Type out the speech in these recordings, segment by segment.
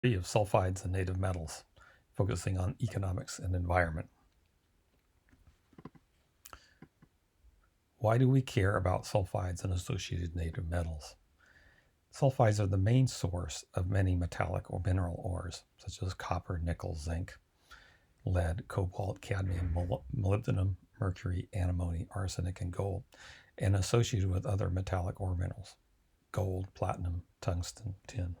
of sulfides and native metals, focusing on economics and environment. Why do we care about sulfides and associated native metals? Sulfides are the main source of many metallic or mineral ores, such as copper, nickel, zinc, lead, cobalt, cadmium, molybdenum, mercury, antimony, arsenic, and gold, and associated with other metallic ore minerals, gold, platinum, tungsten, tin.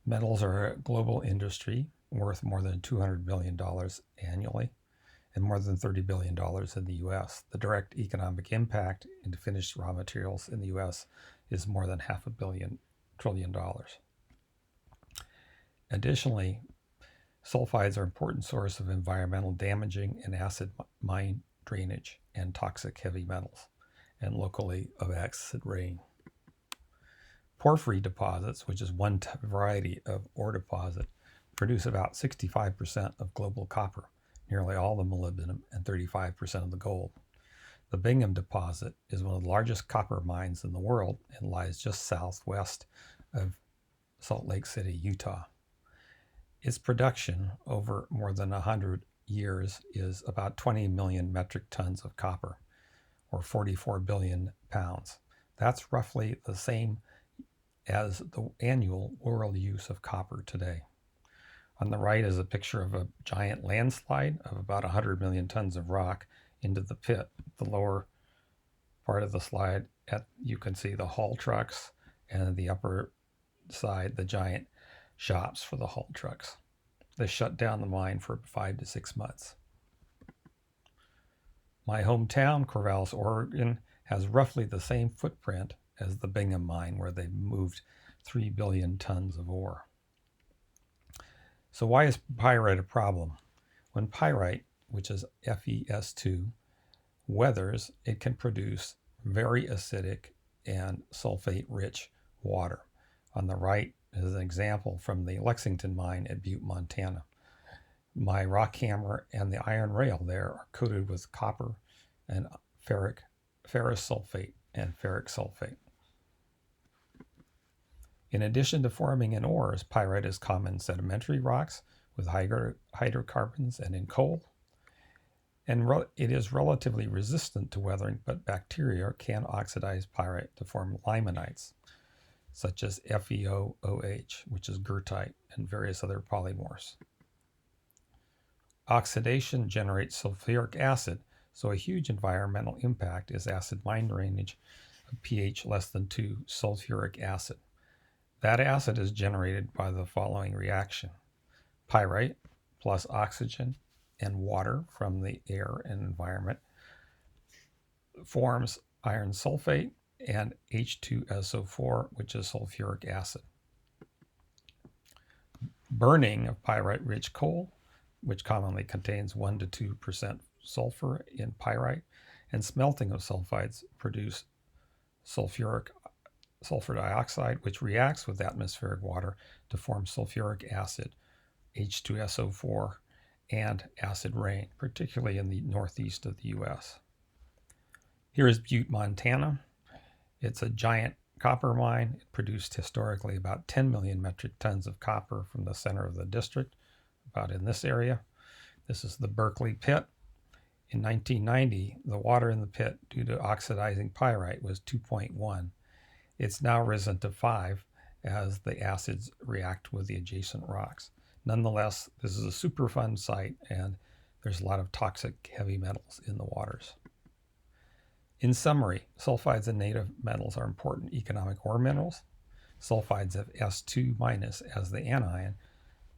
Metals are a global industry worth more than $200 billion annually and more than $30 billion in the U.S. The direct economic impact into finished raw materials in the U.S. is more than $500 billion. Additionally, sulfides are an important source of environmental damaging and acid mine drainage and toxic heavy metals, and locally of acid rain. Porphyry deposits, which is one variety of ore deposit, produce about 65% of global copper, nearly all the molybdenum, and 35% of the gold. The Bingham deposit is one of the largest copper mines in the world and lies just southwest of Salt Lake City, Utah. Its production over more than 100 years is about 20 million metric tons of copper, or 44 billion pounds. That's roughly the same as the annual world use of copper today. On the right is a picture of a giant landslide of about 100 million tons of rock into the pit. The lower part of the slide, you can see the haul trucks, and the upper side, the giant shops for the haul trucks. They shut down the mine for 5 to 6 months. My hometown, Corvallis, Oregon, has roughly the same footprint as the Bingham mine, where they moved 3 billion tons of ore. So why is pyrite a problem? When pyrite, which is FeS2, weathers, it can produce very acidic and sulfate-rich water. On the right is an example from the Lexington mine at Butte, Montana. My rock hammer and the iron rail there are coated with copper and ferrous sulfate and ferric sulfate. In addition to forming in ores, pyrite is common in sedimentary rocks with hydrocarbons and in coal. And it is relatively resistant to weathering, but bacteria can oxidize pyrite to form limonites, such as FeOOH, which is goethite, and various other polymorphs. Oxidation generates sulfuric acid, so a huge environmental impact is acid mine drainage of pH less than 2 sulfuric acid. That acid is generated by the following reaction. Pyrite plus oxygen and water from the air and environment forms iron sulfate and H2SO4, which is sulfuric acid. Burning of pyrite-rich coal, which commonly contains 1 to 2% sulfur in pyrite, and smelting of sulfides produce sulfur dioxide, which reacts with atmospheric water to form sulfuric acid, H2SO4, and acid rain, particularly in the northeast of the U.S. Here is Butte, Montana. It's a giant copper mine. It produced historically about 10 million metric tons of copper from the center of the district, about in this area. This is the Berkeley Pit. In 1990, the water in the pit due to oxidizing pyrite was 2.1. It's now risen to 5 as the acids react with the adjacent rocks. Nonetheless, this is a Superfund site, and there's a lot of toxic heavy metals in the waters. In summary, sulfides and native metals are important economic ore minerals. Sulfides have S2- as the anion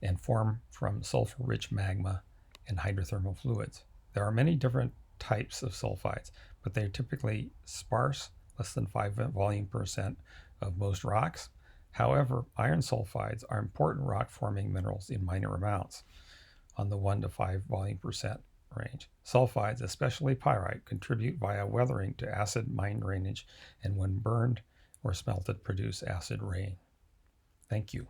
and form from sulfur-rich magma and hydrothermal fluids. There are many different types of sulfides, but they're typically sparse, less than 5 volume percent of most rocks. However, iron sulfides are important rock-forming minerals in minor amounts, on the 1 to 5 volume percent range. Sulfides, especially pyrite, contribute via weathering to acid mine drainage, and when burned or smelted, produce acid rain. Thank you.